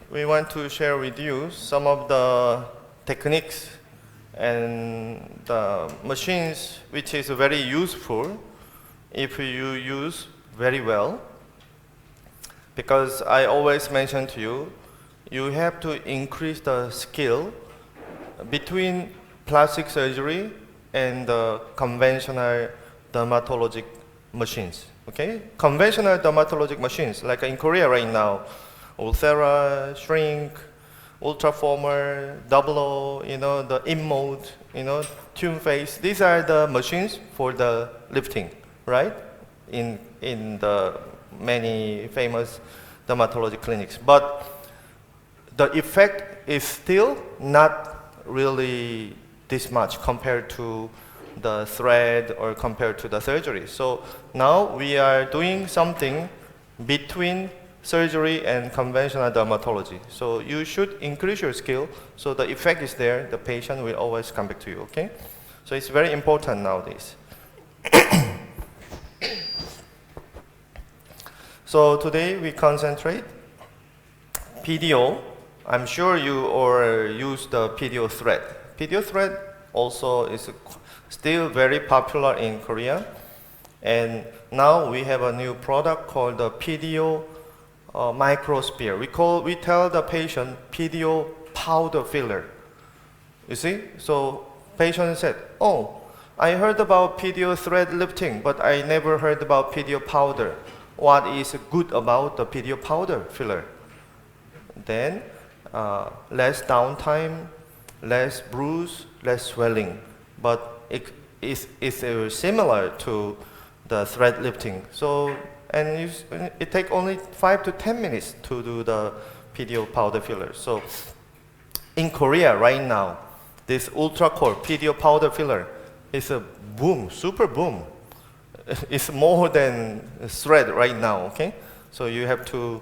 we want to share with you some of the techniques and the machines which is very useful if you use very well. Because I always mention to you, you have to increase the skill between plastic surgery and the conventional dermatologic machines. Okay? Conventional dermatologic machines, like in Korea right now, Ulthera, Shrink, Ultraformer, Double O, the InMode, Tune Face. These are the machines for the lifting, right? In the many famous dermatology clinics. But the effect is still not really this much compared to the thread or compared to the surgery. So now we are doing something between surgery and conventional dermatology. So you should increase your skill so the effect is there, the patient will always come back to you, okay? So it's very important nowadays. So today we concentrate PDO. I'm sure you all use the PDO thread. PDO thread also is still very popular in Korea. And now we have a new product called the PDO microsphere. We tell the patient PDO powder filler. You see? So patient said, oh, I heard about PDO thread lifting, but I never heard about PDO powder. What is good about the PDO powder filler? Then less downtime, less bruise, less swelling. But it is similar to the thread lifting. So, and it takes only 5 to 10 minutes to do the PDO powder filler. So in Korea right now, this ultra-core PDO powder filler is a boom, super boom. It's more than thread right now, okay? So you have to,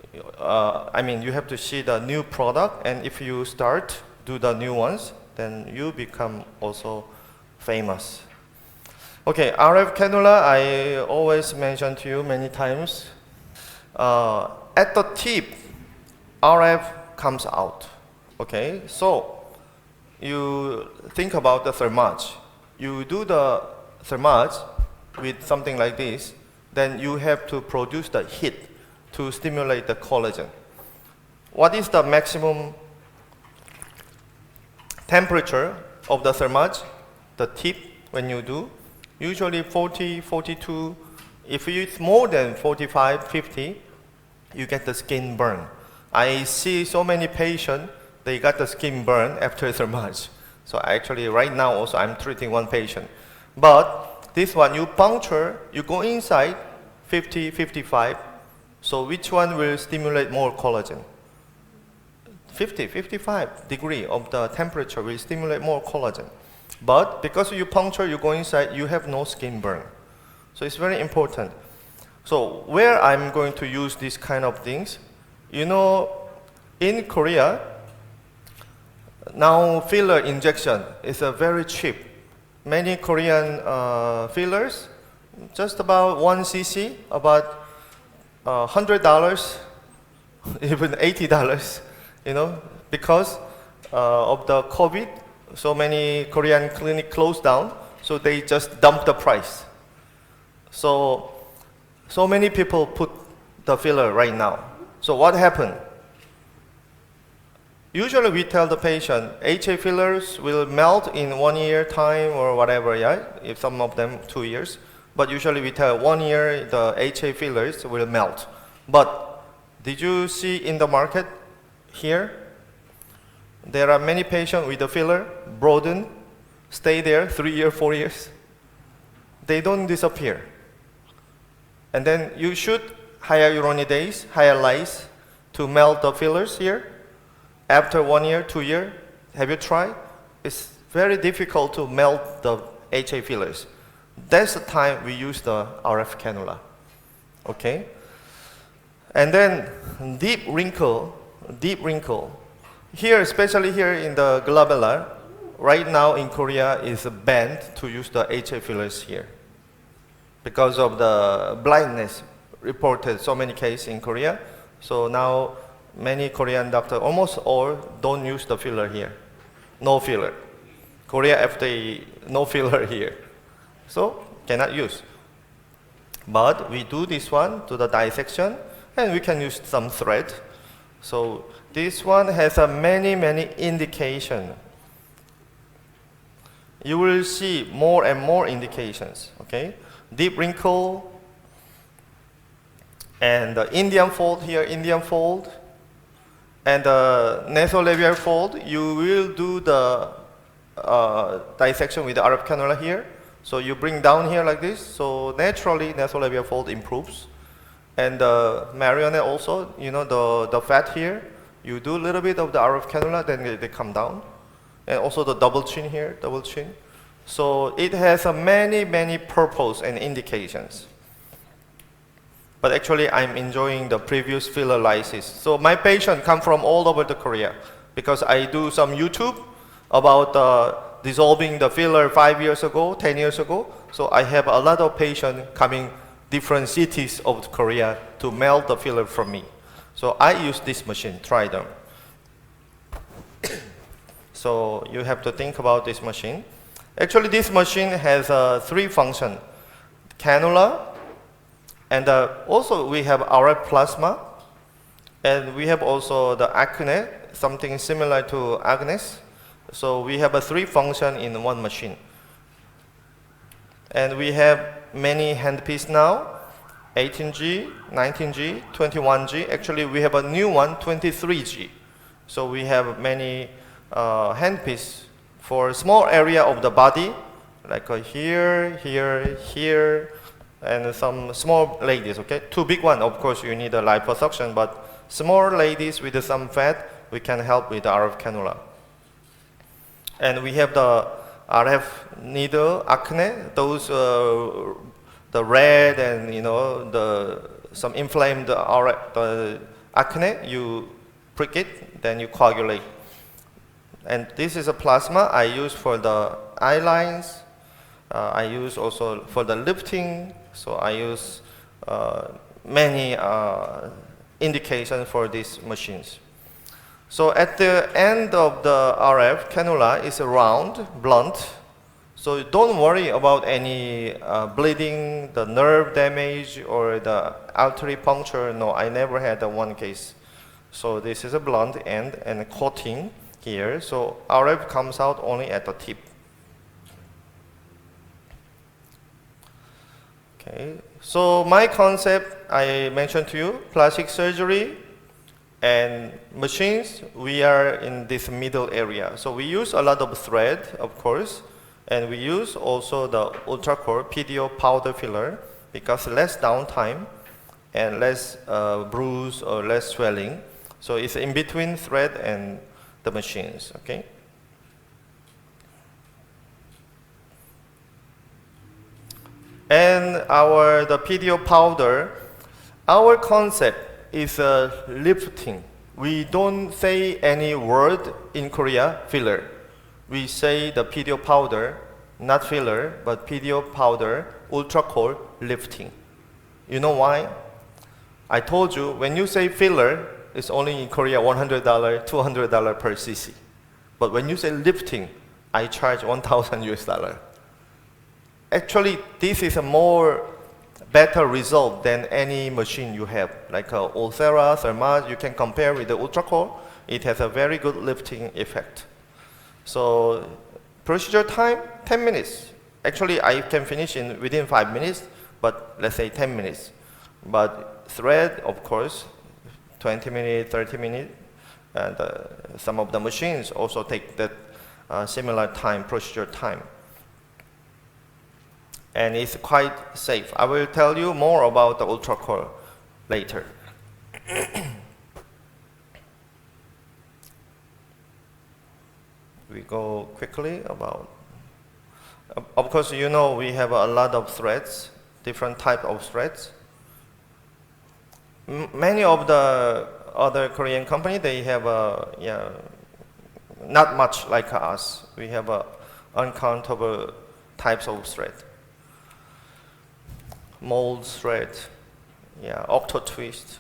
you have to see the new product, and if you start do the new ones, then you become also famous. Okay, RF cannula, I always mention to you many times. At the tip, RF comes out, okay? So you think about the Thermage. You do the Thermage with something like this, then you have to produce the heat to stimulate the collagen. What is the maximum temperature of the Thermage, the tip, when you do? Usually 40, 42. If it's more than 45, 50, you get the skin burn. I see so many patients, they got the skin burn after Thermage. So actually right now also I'm treating one patient. But this one, you puncture, you go inside, 50, 55. So which one will stimulate more collagen? 50, 55 degree of the temperature will stimulate more collagen. But because you puncture, you go inside, you have no skin burn. So it's very important. So where I'm going to use these kind of things, in Korea, now filler injection is very cheap. Many Korean fillers, just about 1 cc, about $100, even $80, because of the COVID, so many Korean clinics closed down, so they just dumped the price. So many people put the filler right now. So what happened? Usually we tell the patient, HA fillers will melt in 1 year time or whatever, yeah? If some of them 2 years. But usually we tell 1 year the HA fillers will melt. But did you see in the market here? There are many patients with the filler, broaden, stay there 3 years, 4 years. They don't disappear. And then you shoot hyaluronidase, hyalase, to melt the fillers here. After 1 year, 2 years, have you tried? It's very difficult to melt the HA fillers. That's the time we use the RF cannula, okay? And then deep wrinkle. Here, especially here in the glabellar, right now in Korea is banned to use the HA fillers here because of the blindness reported so many cases in Korea. So now many Korean doctors, almost all, don't use the filler here. No filler. Korea FDA, no filler here. So, cannot use. But we do this one to the dissection, and we can use some thread. So, this one has a many indication. You will see more and more indications, okay? Deep wrinkle, and the Indian fold here, Indian fold, and the nasolabial fold. You will do the dissection with the RF cannula here. So you bring down here like this, so naturally nasolabial fold improves. And the marionette also, you know, the fat here, you do a little bit of the RF cannula, then they come down. And also the double chin here, double chin. So it has a many purpose and indications. But actually, I'm enjoying the previous filler lysis. So my patient come from all over the Korea because I do some YouTube about dissolving the filler 5 years ago, 10 years ago. So I have a lot of patients coming different cities of Korea to melt the filler from me. So I use this machine, Triderm. So you have to think about this machine. Actually, this machine has 3 functions: cannula, and also we have RF plasma, and we have also the Acne, something similar to Agnes. So we have 3 functions in one machine. And we have many handpiece now, 18G, 19G, 21G. Actually, we have a new one, 23G. So we have many handpiece for a small area of the body, like here, and some small ladies, okay? 2 big one, of course, you need a liposuction, but small ladies with some fat, we can help with the RF cannula. And we have the RF needle, Acne, those, the red and, you know, some inflamed the acne, you prick it, then you coagulate. And this is a plasma I use for the eye lines. I use also for the lifting. So I use many indications for these machines. So at the end of the RF cannula is round, blunt. So don't worry about any bleeding, the nerve damage, or the artery puncture. No, I never had one case. So this is a blunt end and a coating here. So RF comes out only at the tip. Okay, so my concept, I mentioned to you, plastic surgery and machines, we are in this middle area. So we use a lot of thread, of course, and we use also the ultra-core PDO powder filler because less downtime and less bruise or less swelling. So it's in between thread and the machines, okay? And the PDO powder, our concept is lifting. We don't say any word in Korea, filler. We say the PDO powder, not filler, but PDO powder, ultra-core lifting. You know why? I told you, when you say filler, it's only in Korea $100, $200 per cc. But when you say lifting, I charge 1,000 US dollar. Actually, this is a more better result than any machine you have, like Ulthera, Thermage. You can compare with the ultra-core. It has a very good lifting effect. So procedure time, 10 minutes. Actually, I can finish within 5 minutes, but let's say 10 minutes. But thread, of course, 20 minutes, 30 minutes. And some of the machines also take that similar time, procedure time. And it's quite safe. I will tell you more about the ultra-core later. We go quickly about, of course, you know we have a lot of threads, different type of threads. Many of the other Korean company, they have not much like us. We have uncountable types of thread. Mold thread, octo twist.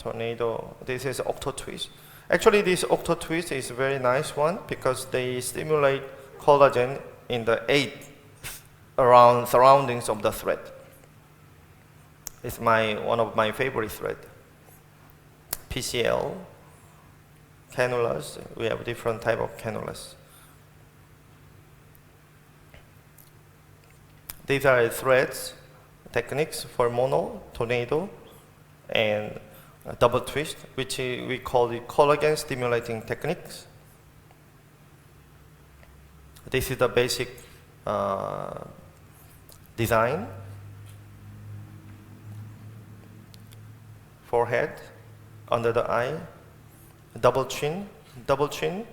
Tornado. This is OctoTwist. Actually, this OctoTwist is a very nice one because they stimulate collagen in the 8 around surroundings of the thread. It's one of my favorite thread. PCL, cannulas. We have different type of cannulas. These are threads techniques for mono, tornado, and double twist, which we call the collagen stimulating techniques. This is the basic design. Forehead, under the eye, double chin. Double chin,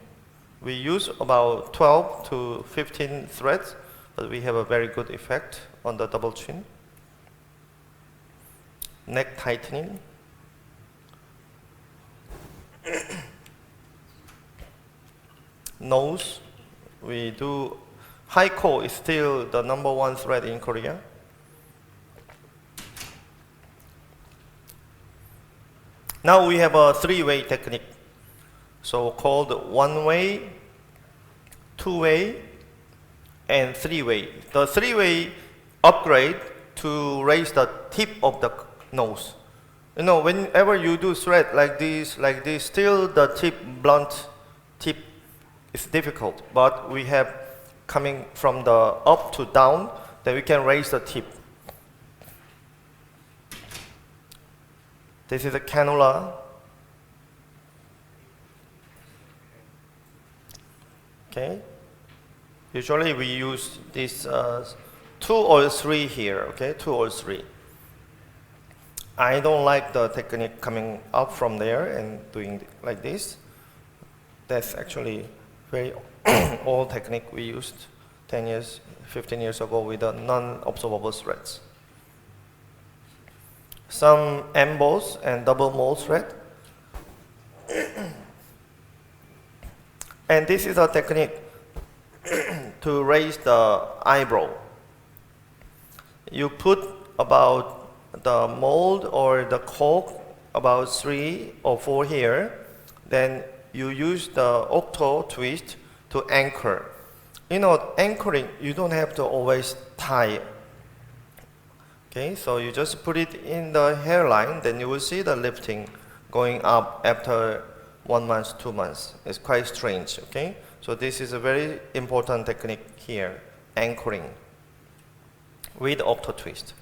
we use about 12 to 15 threads, but we have a very good effect on the double chin. Neck tightening. Nose, we do HICO is still the #1 thread in Korea. Now we have a 3-way technique, so called 1-way, 2-way, and 3-way. The 3-way upgrade to raise the tip of the nose. You know, whenever you do thread like this, still the blunt tip is difficult. But we have coming from the up to down, then we can raise the tip. This is a cannula. Okay. Usually we use this 2 or 3 here. Okay, 2 or 3. I don't like the technique coming up from there and doing like this. That's actually very old technique we used 10 years, 15 years ago with the non-observable threads. Some emboss and double mole thread. And this is a technique to raise the eyebrow. You put about the mold or the cork about 3 or 4 here, then you use the OctoTwist to anchor. You know, anchoring, you don't have to always tie. Okay, so you just put it in the hairline, then you will see the lifting going up after 1 month, 2 months. It's quite strange, okay? So this is a very important technique here, anchoring with OctoTwist.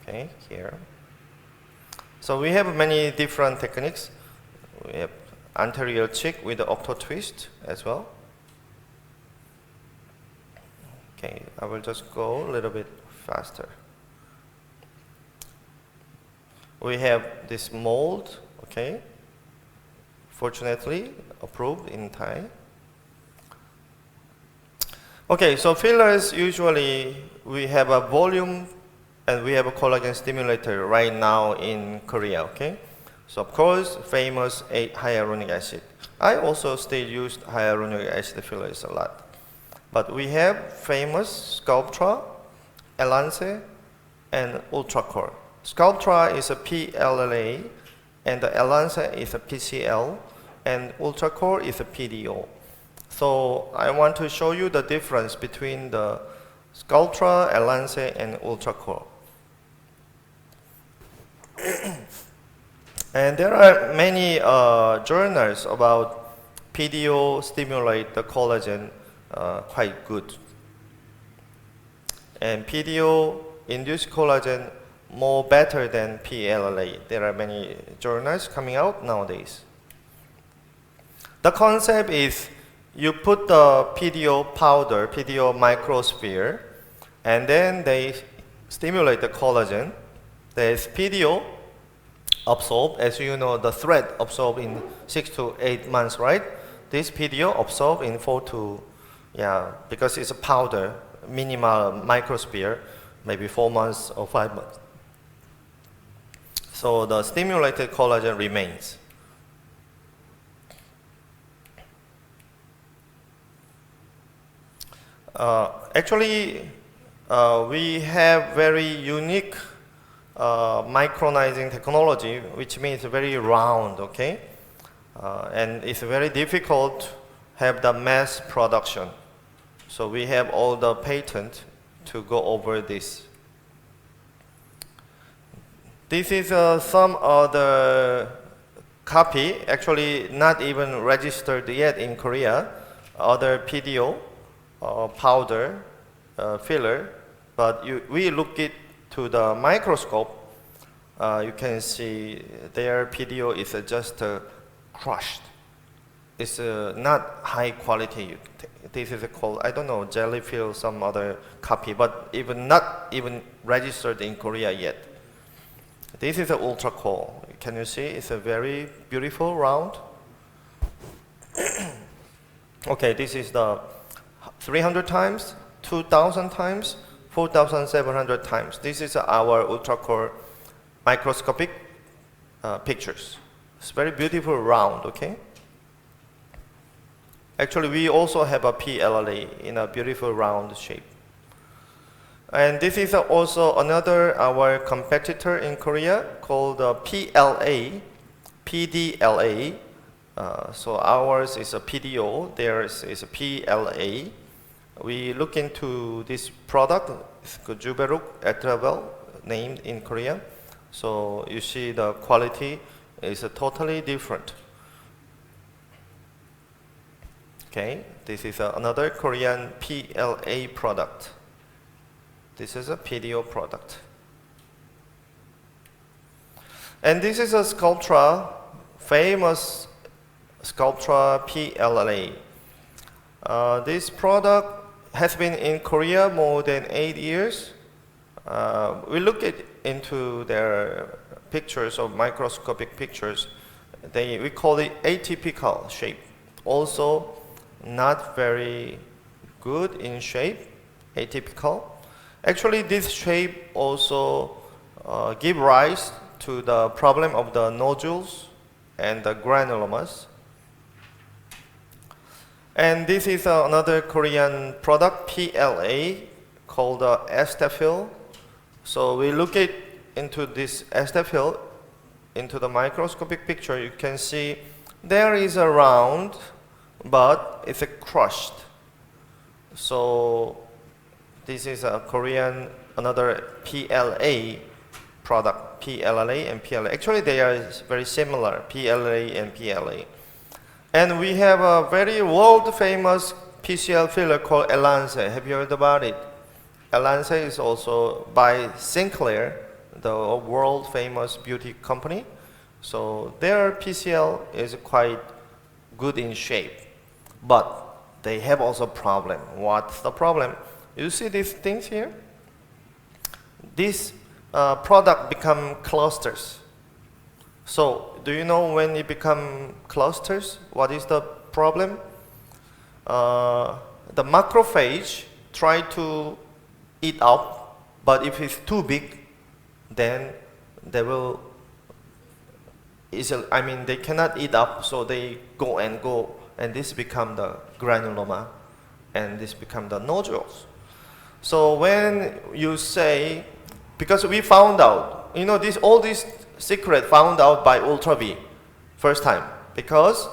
Okay, here. So we have many different techniques. We have anterior cheek with the OctoTwist as well. Okay, I will just go a little bit faster. We have this mold, okay, fortunately approved in Thai. Okay, so fillers usually we have a volume and we have a collagen stimulator right now in Korea, okay? So of course, famous hyaluronic acid. I also still use hyaluronic acid fillers a lot. But we have famous Sculptra, Elance, and Ultracore. Sculptra is a PLLA, and the Elance is a PCL, and Ultracore is a PDO. So I want to show you the difference between the Sculptra, Elance, and Ultracore. And there are many journals about PDO stimulate the collagen quite good. And PDO induce collagen more better than PLLA. There are many journals coming out nowadays. The concept is you put the PDO powder, PDO microsphere, and then they stimulate the collagen. There's PDO absorb, as you know, the thread absorb in 6 to 8 months, right? This PDO absorb in 4 to, because it's a powder, minimal microsphere, maybe 4 months or 5 months. So the stimulated collagen remains. Actually, we have very unique micronizing technology, which means very round, okay? And it's very difficult to have the mass production. So we have all the patent to go over this. This is some of the copy, actually not even registered yet in Korea, other PDO, powder, filler, but we look it to the microscope, you can see their PDO is just crushed. It's not high quality. This is called, I don't know, Jellyfill, some other copy, but not even registered in Korea yet. This is an ultra cool. Can you see? It's a very beautiful round. Okay, this is the 300 times, 2,000 times, 4,700 times. This is our ultra core microscopic pictures. It's very beautiful round, okay? Actually, we also have a PLA in a beautiful round shape. And this is also another our competitor in Korea called PLA, PDLA. So ours is a PDO, theirs is a PLA. We look into this product, it's called Juberuk Etravel, named in Korea. So you see the quality is totally different. Okay, this is another Korean PLA product. This is a PDO product. And this is a Sculptra, famous Sculptra PLA. This product has been in Korea more than 8 years. We look into their pictures of microscopic pictures. We call it atypical shape. Also, not very good in shape, atypical. Actually, this shape also give rise to the problem of the nodules and the granulomas. And this is another Korean product, PLA, called Estafil. So we look into this Estafil, into the microscopic picture, you can see there is a round, but it's crushed. So this is a Korean, another PLA product, PLA and PLA. Actually, they are very similar, PLA and PLA. And we have a very world-famous PCL filler called Elance. Have you heard about it? Elance is also by Sinclair, the world-famous beauty company. So their PCL is quite good in shape. But they have also a problem. What's the problem? You see these things here? This product become clusters. So do you know when it become clusters, what is the problem? The macrophage try to eat up, but if it's too big, then they will, they cannot eat up, so they go, and this become the granuloma, and this become the nodules. So when you say, because we found out, all these secret found out by Ultra V, first time, because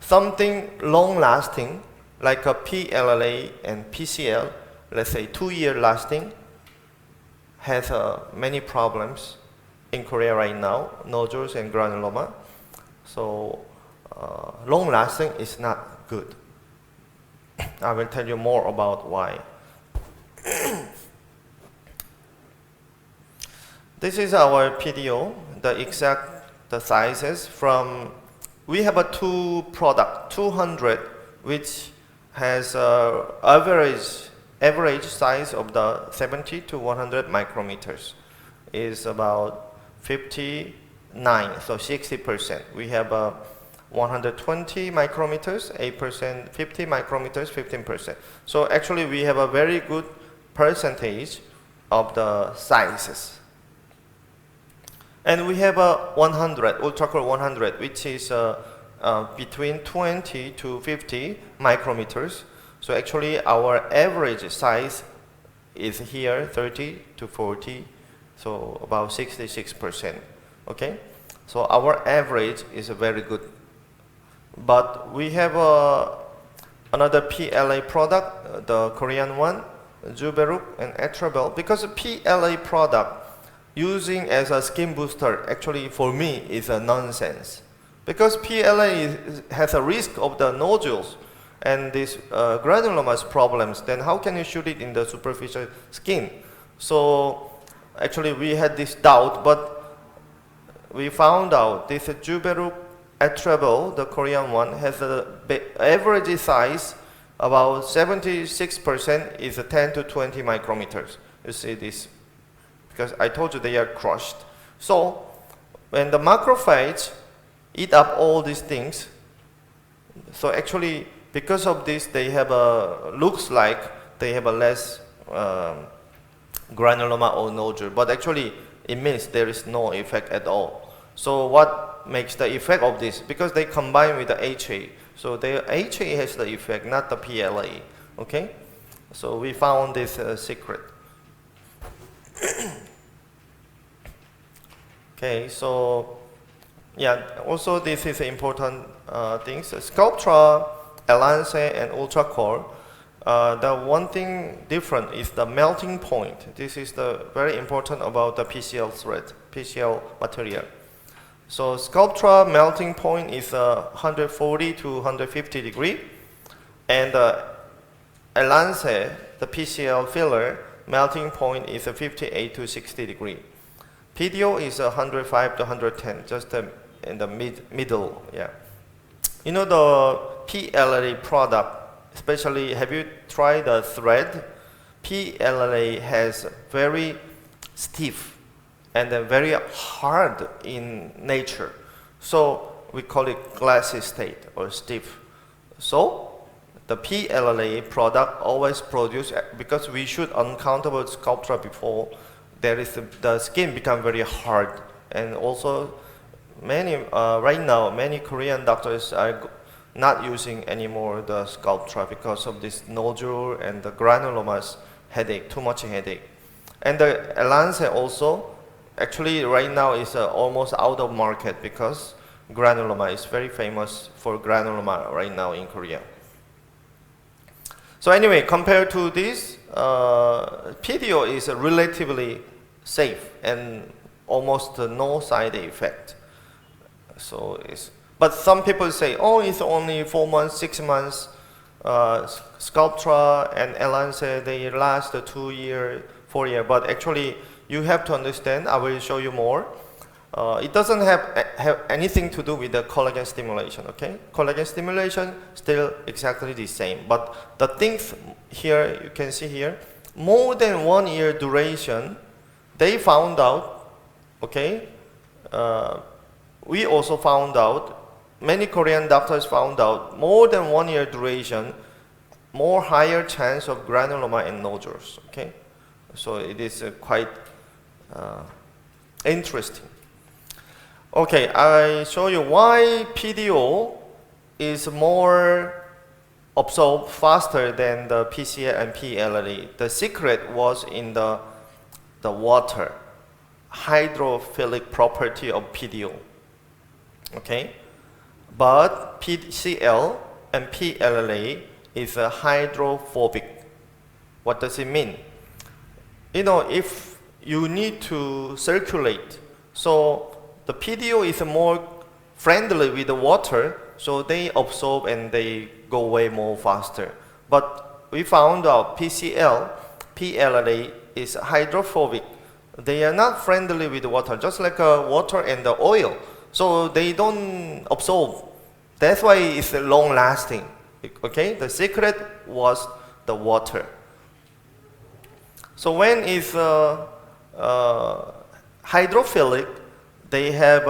something long-lasting, like a PLA and PCL, let's say 2-year lasting, has many problems in Korea right now, nodules and granuloma. So long-lasting is not good. I will tell you more about why. This is our PDO, the sizes from, we have a two product, 200, which has average size of the 70 to 100 micrometers, is about 59, so 60%. We have 120 micrometers, 8%, 50 micrometers, 15%. So actually we have a very good percentage of the sizes. And we have a 100, UltraCore 100, which is between 20 to 50 micrometers. So actually our average size is here 30 to 40 so about 66%. Okay, so our average is very good. But we have another PLA product, the Korean one, Juberuk and Etrabel. Because a PLA product using as a skin booster, actually for me is a nonsense. Because PLA has a risk of the nodules and these granulomas problems, then how can you shoot it in the superficial skin? So actually we had this doubt, but we found out this Juberuk Etrabel, the Korean one, has an average size about 76% is 10 to 20 micrometers. You see this, because I told you they are crushed. So when the macrophage eat up all these things, so actually because of this they have a, looks like they have a less granuloma or nodule, but actually it means there is no effect at all. So what makes the effect of this? Because they combine with the HA. So the HA has the effect, not the PLA. Okay? So we found this secret. Okay, so yeah, also this is important things. Sculptra, Elance, and Ultracore. The one thing different is the melting point. This is the very important about the PCL thread, PCL material. So Sculptra melting point is 140 to 150 degree, and Elance, the PCL filler, melting point is 58 to 60 degree. PDO is 105 to 110, just in the middle. Yeah. You know the PLA product, especially have you tried the thread? PLA has very stiff and very hard in nature. So we call it glassy state or stiff. So the PLA product always produce, because we shoot uncountable Sculptra before, there is the skin become very hard. And also many, right now, many Korean doctors are not using anymore the Sculptra because of this nodule and the granulomas headache, too much headache. And the Elance also, actually right now is almost out of market because granuloma is very famous for granuloma right now in Korea. So anyway, compared to this, PDO is relatively safe and almost no side effect. So but some people say, oh, it's only 4 months, 6 months. Sculptra and Elance, they last 2 years, 4 years. But actually, you have to understand, I will show you more. It doesn't have anything to do with the collagen stimulation, okay? Collagen stimulation, still exactly the same. But the things here, you can see here, more than 1 year duration, they found out, okay? We also found out, many Korean doctors found out, more than 1 year duration, more higher chance of granuloma and nodules, okay? So it is quite interesting. Okay, I show you why PDO is more absorbed faster than the PCA and PLA. The secret was in the water, hydrophilic property of PDO. Okay, but PCL and PLA is a hydrophobic. What does it mean? You know, if you need to circulate, so the PDO is more friendly with the water, so they absorb and they go away more faster. But we found out PCL, PLA is hydrophobic. They are not friendly with the water, just like water and the oil. So they don't absorb. That's why it's long lasting. Okay, the secret was the water. So when it's hydrophilic, they have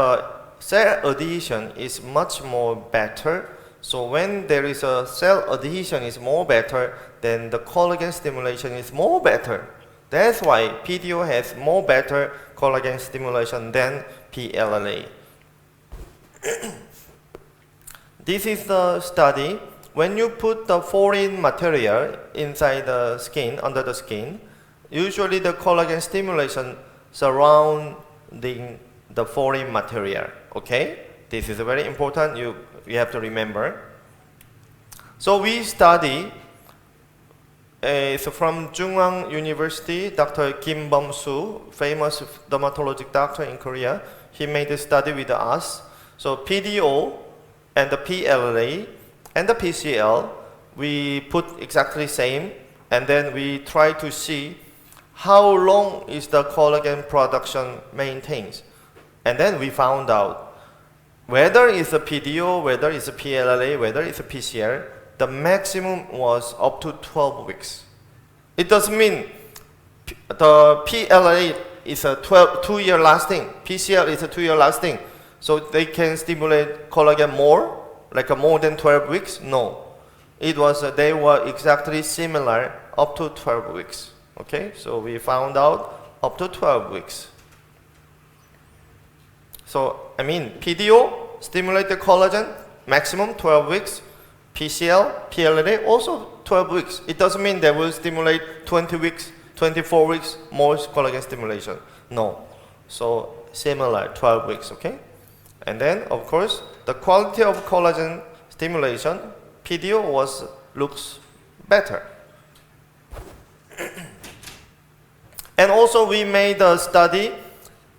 cell adhesion is much more better. So when there is a cell adhesion is more better, then the collagen stimulation is more better. That's why PDO has more better collagen stimulation than PLA. This is the study. When you put the foreign material inside the skin, under the skin, usually the collagen stimulation surrounding the foreign material. Okay, this is very important. You have to remember. So we study. So from Jungwon University, Dr. Kim Bum-soo, famous dermatologic doctor in Korea, he made a study with us. So PDO and the PLA and the PCL, we put exactly same, and then we try to see how long is the collagen production maintains. And then we found out whether it's a PDO, whether it's a PLA, whether it's a PCR, the maximum was up to 12 weeks. It doesn't mean the PLA is a 2-year lasting, PCL is a 2-year lasting. So they can stimulate collagen more, like more than 12 weeks? No. It was, they were exactly similar up to 12 weeks. Okay, so we found out up to 12 weeks. So, I mean, PDO, stimulate the collagen, maximum 12 weeks. PCL, PLA, also 12 weeks. It doesn't mean they will stimulate 20 weeks, 24 weeks, more collagen stimulation. No. So, similar, 12 weeks, okay? And then, of course, the quality of collagen stimulation, PDO looks better. And also, we made a study,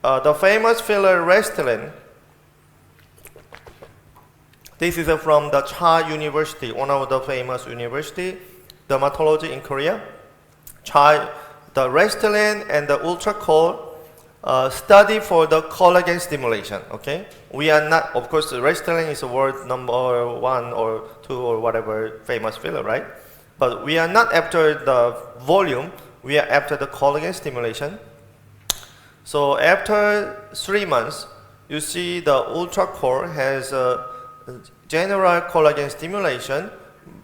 the famous filler Restylane. This is from the Cha University, one of the famous university, dermatology in Korea. Cha, the Restylane and the Ultracore study for the collagen stimulation, okay? We are not, of course, the Restylane is a word number 1 or 2 or whatever famous filler, right? But we are not after the volume, we are after the collagen stimulation. So after 3 months, you see the Ultracore has a general collagen stimulation,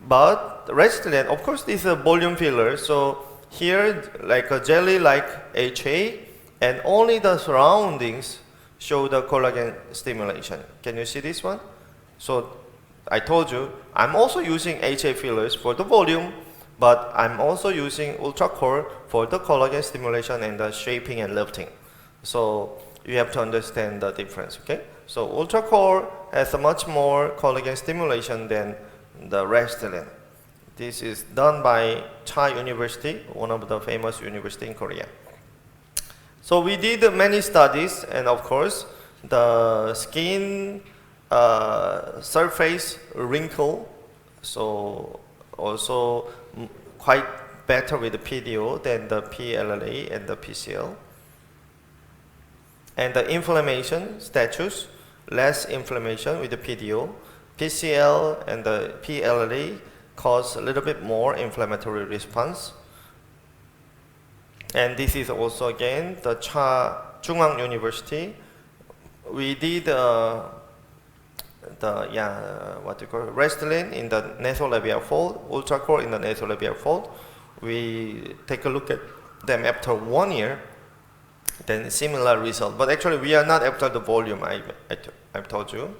but Restylane, of course, this is a volume filler. So here, like a jelly-like HA, and only the surroundings show the collagen stimulation. Can you see this one? So I told you, I'm also using HA fillers for the volume, but I'm also using Ultracore for the collagen stimulation and the shaping and lifting. So you have to understand the difference, okay? So Ultracore has a much more collagen stimulation than the Restylane. This is done by Cha University, one of the famous university in Korea. So we did many studies, and of course, the skin surface wrinkle, so also quite better with the PDO than the PLA and the PCL. And the inflammation status, less inflammation with the PDO. PCL and the PLA cause a little bit more inflammatory response. And this is also again the Jungwon University. We did Restylane in the nasolabial fold, Ultracore in the nasolabial fold. We take a look at them after 1 year. Then similar result, but actually we are not after the volume. I've told you.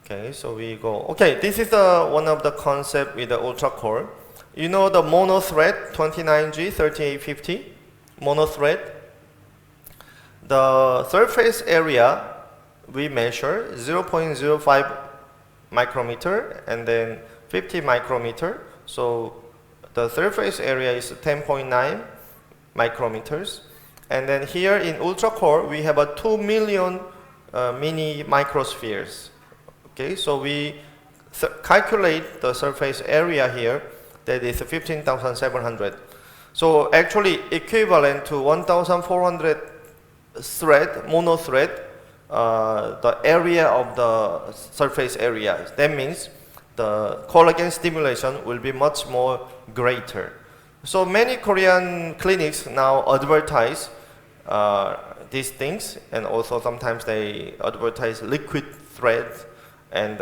Okay, so we go. Okay, this is one of the concept with the Ultracore. You know the mono thread 29G3850 mono thread. The surface area we measure 0.05 micrometer and then 50 micrometer. So the surface area is 10.9 micrometers. And then here in Ultracore, we have a 2 million mini microspheres. Okay, so we calculate the surface area here, that is 15,700. So actually equivalent to 1,400 thread, mono thread, the area of the surface area. That means the collagen stimulation will be much more greater. So many Korean clinics now advertise these things, and also sometimes they advertise liquid thread and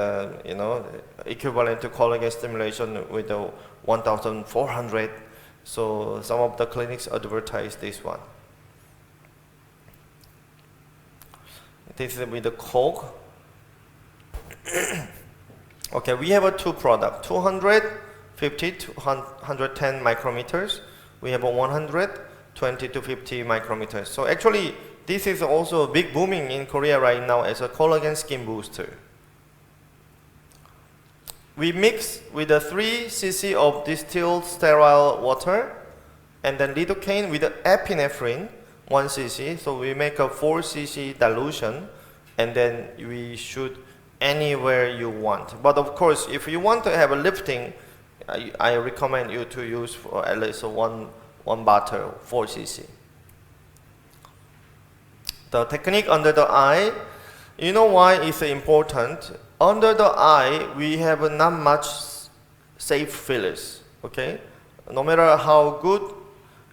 equivalent to collagen stimulation with the 1,400. So some of the clinics advertise this one. This is with the Coke. Okay, we have two products, 250 to 110 micrometers. We have a 100 20 to 50 micrometers. So actually, this is also big booming in Korea right now as a collagen skin booster. We mix with the 3 cc of distilled sterile water and then lidocaine with the epinephrine 1 cc. So we make a 4 cc dilution and then we shoot anywhere you want. But of course, if you want to have a lifting, I recommend you to use for at least one bottle, 4 cc. The technique under the eye, you know why it's important? Under the eye, we have not much safe fillers, okay? No matter how good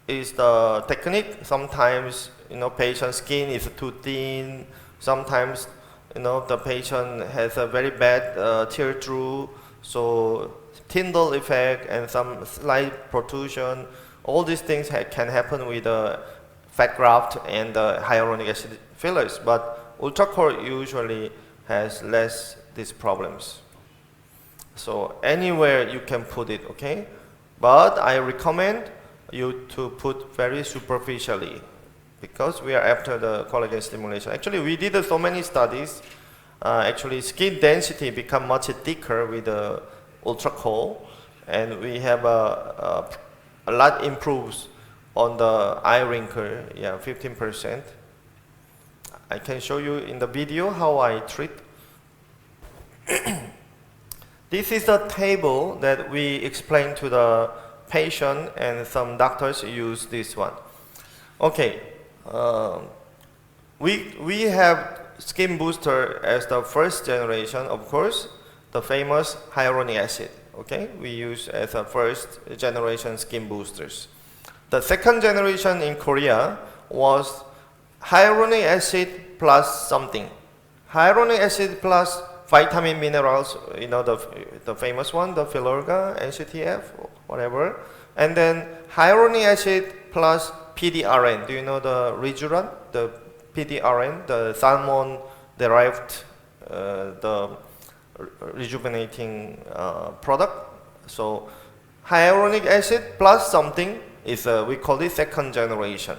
is the technique, sometimes, patient's skin is too thin, sometimes, the patient has a very bad tear through, so Tyndall effect and some slight protrusion, all these things can happen with the fat graft and the hyaluronic acid fillers, but UltraCore usually has less these problems. So anywhere you can put it, okay? But I recommend you to put very superficially because we are after the collagen stimulation. Actually, we did so many studies. Actually, skin density become much thicker with the UltraCore, and we have a lot improves on the eye wrinkle, 15%. I can show you in the video how I treat. This is the table that we explain to the patient, and some doctors use this one. Okay, we have skin booster as the first generation, of course, the famous hyaluronic acid. Okay, we use as a first generation skin boosters. The second generation in Korea was hyaluronic acid plus something. Hyaluronic acid plus vitamin minerals, the famous one, the Filorga, NCTF, whatever. And then hyaluronic acid plus PDRN. Do you know the Rijuran? The PDRN, the salmon-derived, the rejuvenating product. So hyaluronic acid plus something is, we call it second generation.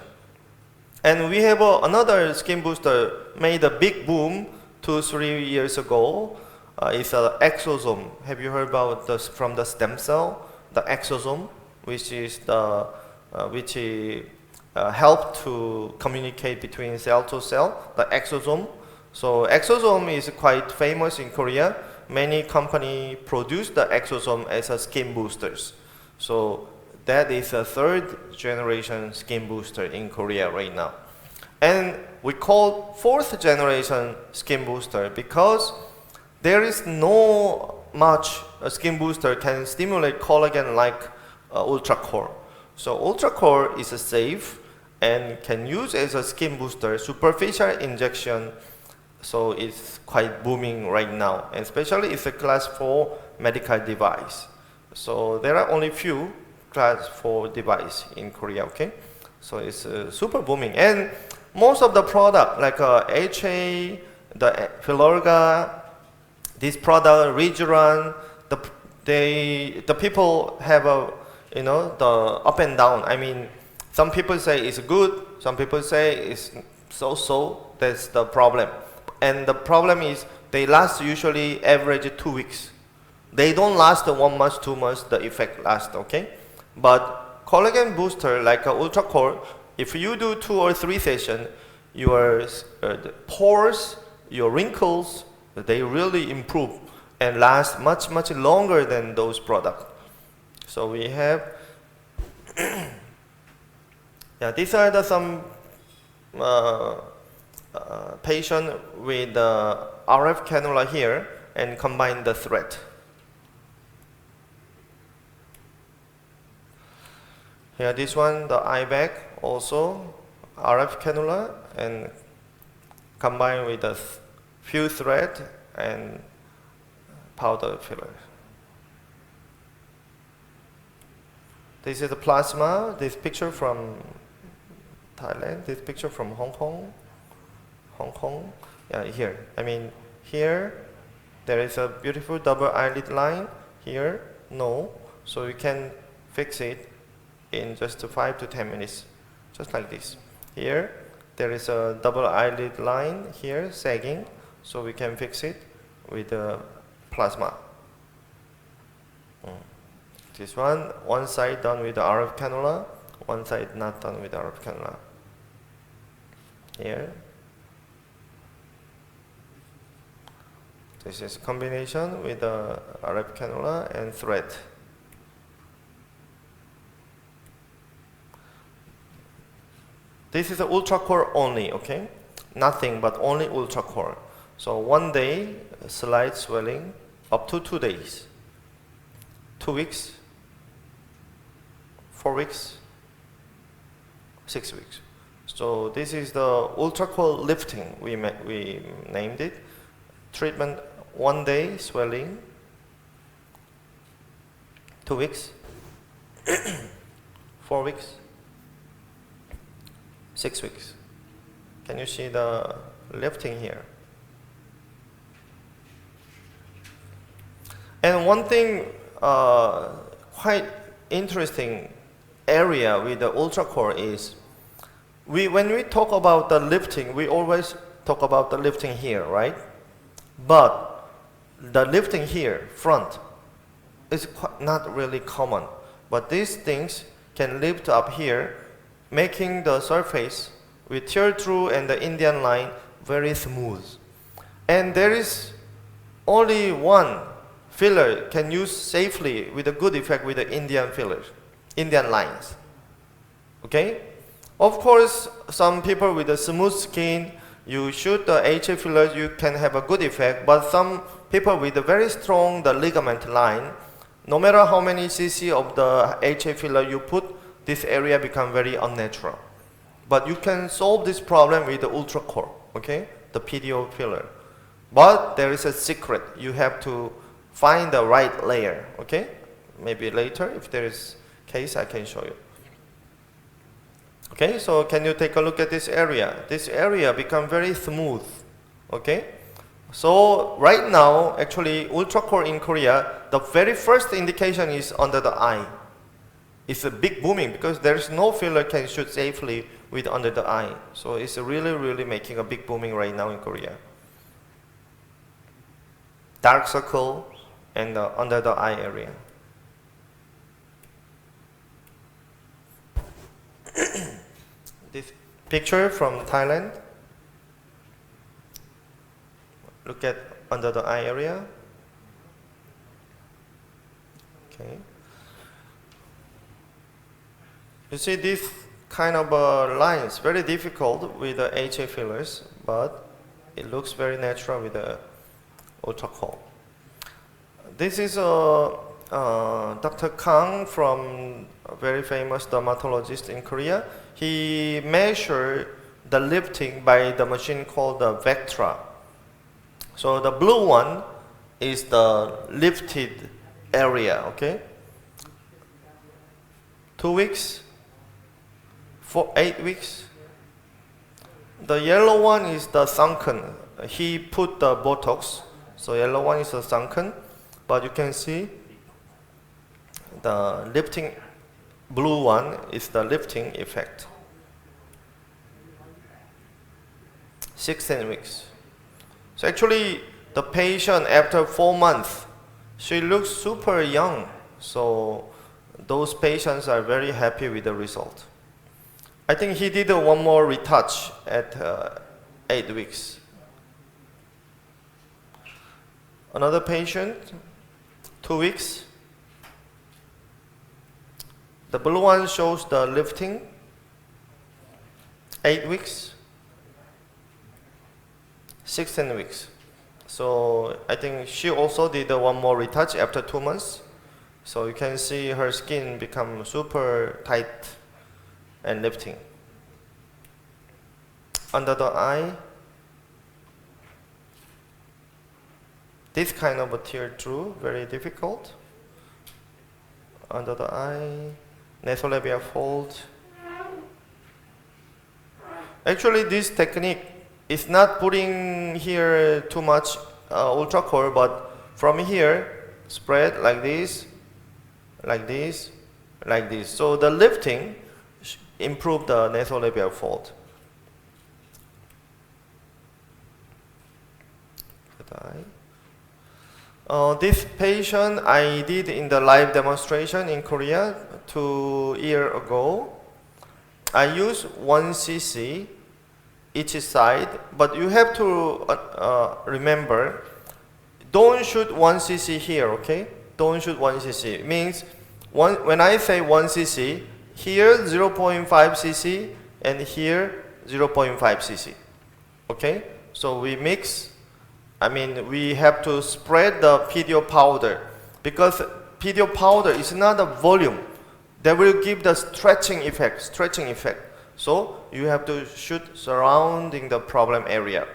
And we have another skin booster made a big boom 2-3 years ago. It's an exosome. Have you heard about this from the stem cell? The exosome, which is the help to communicate between cell to cell. The exosome. So exosome is quite famous in Korea. Many companies produce the exosome as a skin boosters. So that is a third generation skin booster in Korea right now. And we call fourth generation skin booster because there is no much a skin booster can stimulate collagen like UltraCore. So UltraCore is safe and can use as a skin booster, superficial injection. So it's quite booming right now, and especially it's a class 4 medical device. So there are only few class 4 device in Korea, okay? So it's super booming. And most of the product like HA, the Filorga, this product, Rijuran, the people have the up and down. I mean, some people say it's good, some people say it's so-so. That's the problem. And the problem is they last usually average 2 weeks. They don't last 1 month, 2 months, the effect lasts, okay? But collagen booster like UltraCore, if you do 2 or 3 sessions, your pores, your wrinkles, they really improve and last much longer than those products. So we have, these are some patient with RF cannula here and combine the thread. Here, this one, the eye bag, also RF cannula and combine with a few thread and powder filler. This is the plasma. This picture from Thailand. This picture from Hong Kong. Yeah, here. I mean, here there is a beautiful double eyelid line. Here, no. So you can fix it in just 5 to 10 minutes. just like this. Here, there is a double eyelid line here, sagging, so we can fix it with the plasma. This one side done with the RF cannula, one side not done with the RF cannula. Here. This is combination with the RF cannula and thread. This is ultra core only, okay? Nothing but only ultra core. So 1 day, slight swelling, up to 2 days. 2 weeks, 4 weeks, 6 weeks. So this is the ultra core lifting, we named it. Treatment 1 day, swelling, 2 weeks, 4 weeks, 6 weeks. Can you see the lifting here? And one thing quite interesting area with the ultra core is when we talk about the lifting, we always talk about the lifting here, right? But the lifting here, front, is not really common. But these things can lift up here, making the surface with tear through and the Indian line very smooth. And there is only one filler can use safely with a good effect with the Indian fillers, Indian lines. Okay? Of course, some people with a smooth skin, you shoot the HA fillers, you can have a good effect, but some people with a very strong the ligament line, no matter how many cc of the HA filler you put, this area become very unnatural. But you can solve this problem with the ultra core, okay? The PDO filler. But there is a secret. You have to find the right layer, okay? Maybe later, if there is case, I can show you. Okay, so can you take a look at this area? This area become very smooth, okay? So right now, actually, ultra core in Korea, the very first indication is under the eye. It's a big booming because there's no filler can shoot safely with under the eye. So it's really, really making a big booming right now in Korea. Dark circle and under the eye area. This picture from Thailand. Look at under the eye area. Okay. You see this kind of lines, very difficult with the HA fillers, but it looks very natural with the ultra core. This is Dr. Kang from a very famous dermatologist in Korea. He measured the lifting by the machine called the Vectra. So the blue one is the lifted area, okay? 2 weeks, 8 weeks. The yellow one is the sunken. He put the Botox, so yellow one is the sunken, but you can see the lifting, blue one is the lifting effect. 16 weeks. So actually, the patient after 4 months, she looks super young. So those patients are very happy with the result. I think he did one more retouch at 8 weeks. Another patient, 2 weeks. The blue one shows the lifting, 8 weeks, 16 weeks. So I think she also did one more retouch after 2 months. So you can see her skin become super tight and lifting. Under the eye, this kind of a tear through, very difficult. Under the eye, nasolabial fold. Actually, this technique is not putting here too much ultra core, but from here, spread like this, like this, like this. So the lifting improve the nasolabial fold. This patient I did in the live demonstration in Korea 2 years ago. I use 1 cc each side, but you have to remember, don't shoot 1 cc here, okay? Don't shoot 1 cc. It means when I say 1 cc, here 0.5 cc and here 0.5 cc, okay? So we mix, we have to spread the PDO powder, because PDO powder is not a volume. That will give the stretching effect. So you have to shoot surrounding the problem area.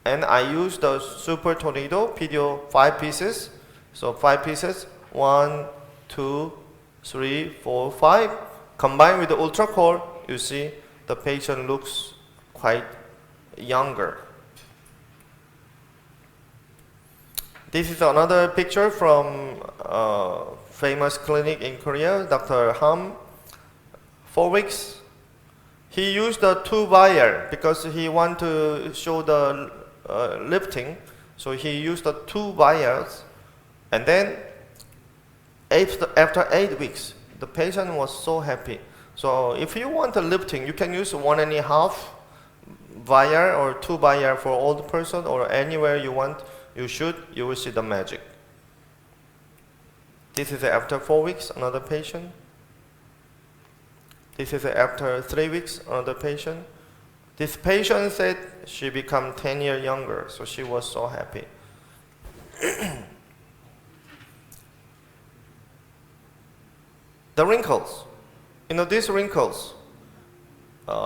And I use the Super Tornado PDO 5 pieces. So 5 pieces, 1, 2, 3, 4, 5. Combined with the ultra core, you see the patient looks quite younger. This is another picture from a famous clinic in Korea, Dr. Ham. 4 weeks. He used the 2 wire because he wanted to show the lifting. So he used the 2 wires. And then after 8 weeks, the patient was so happy. So if you want a lifting, you can use 1.5 wire or 2 wire for old person, or anywhere you want. You will see the magic. This is after 4 weeks, another patient. This is after 3 weeks, another patient. This patient said she became 10 years younger, so she was so happy. The wrinkles. These wrinkles,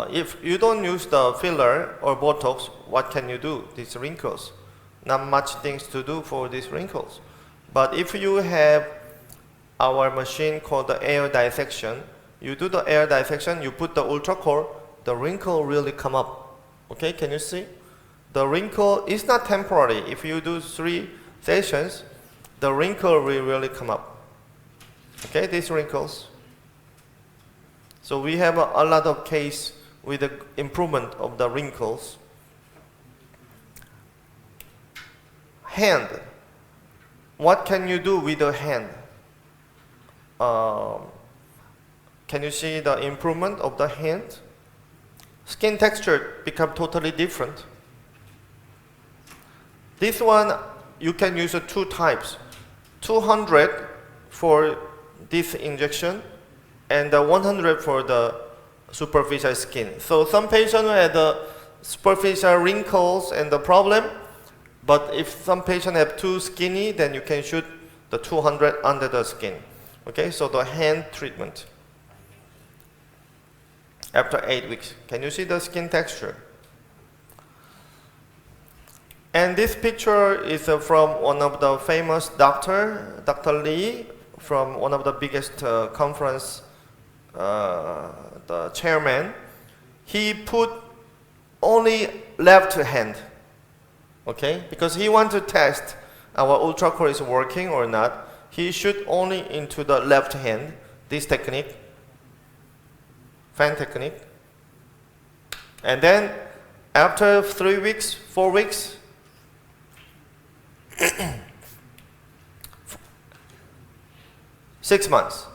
if you don't use the filler or Botox, what can you do? These wrinkles. Not much things to do for these wrinkles. But if you have our machine called the air dissection, you do the air dissection, you put the ultra core, the wrinkle really come up. Okay, can you see? The wrinkle is not temporary. If you do 3 sessions, the wrinkle will really come up. Okay, these wrinkles. So we have a lot of case with the improvement of the wrinkles. Hand. What can you do with the hand? Can you see the improvement of the hand? Skin texture become totally different. This one, you can use 2 types. 200 for this injection and 100 for the superficial skin. So some patients had the superficial wrinkles and the problem, but if some patients have too skinny, then you can shoot the 200 under the skin. Okay, so the hand treatment. After 8 weeks, can you see the skin texture? And this picture is from one of the famous doctor, Dr. Lee, from one of the biggest conference, the chairman. He put only left hand, okay? Because he want to test our ultra core is working or not. He shoot only into the left hand, this technique, fan technique. And then after 3 weeks, 4 weeks, 6 months.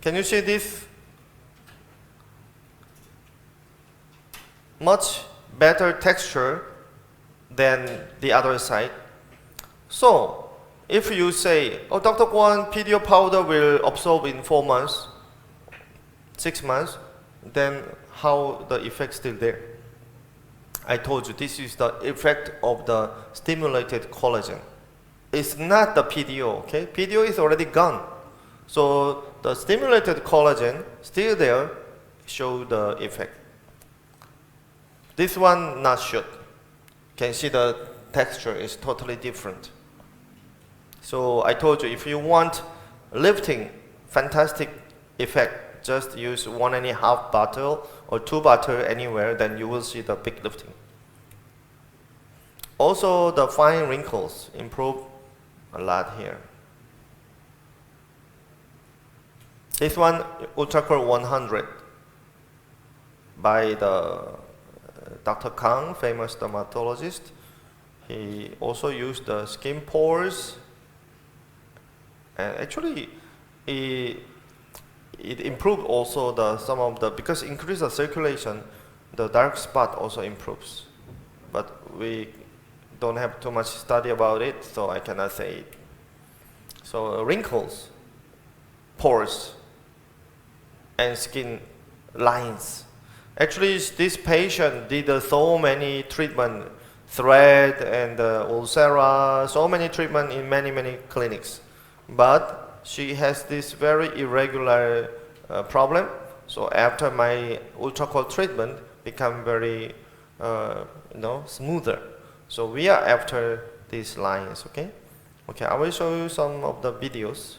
Can you see this? Much better texture than the other side. So, if you say, oh, Dr. Kwon, PDO powder will absorb in 4 months, 6 months, then how the effect still there? I told you this is the effect of the stimulated collagen. It's not the PDO, okay? PDO is already gone. So the stimulated collagen still there, show the effect. This one not shoot. Can see the texture is totally different. So I told you, if you want lifting, fantastic effect, just use 1.5 bottle or 2 bottle anywhere, then you will see the big lifting. Also, the fine wrinkles improve a lot here. This one, UltraCore 100 by the Dr. Kang, famous dermatologist. He also used the skin pores, and actually it improved also some of the, because increase the circulation, the dark spot also improves. But we don't have too much study about it, so I cannot say it. So wrinkles, pores, and skin lines. Actually, this patient did so many treatment, thread and ulcera, so many treatment in many clinics. But she has this very irregular problem. So after my ultracold treatment, become very smoother. So we are after these lines, okay? Okay, I will show you some of the videos.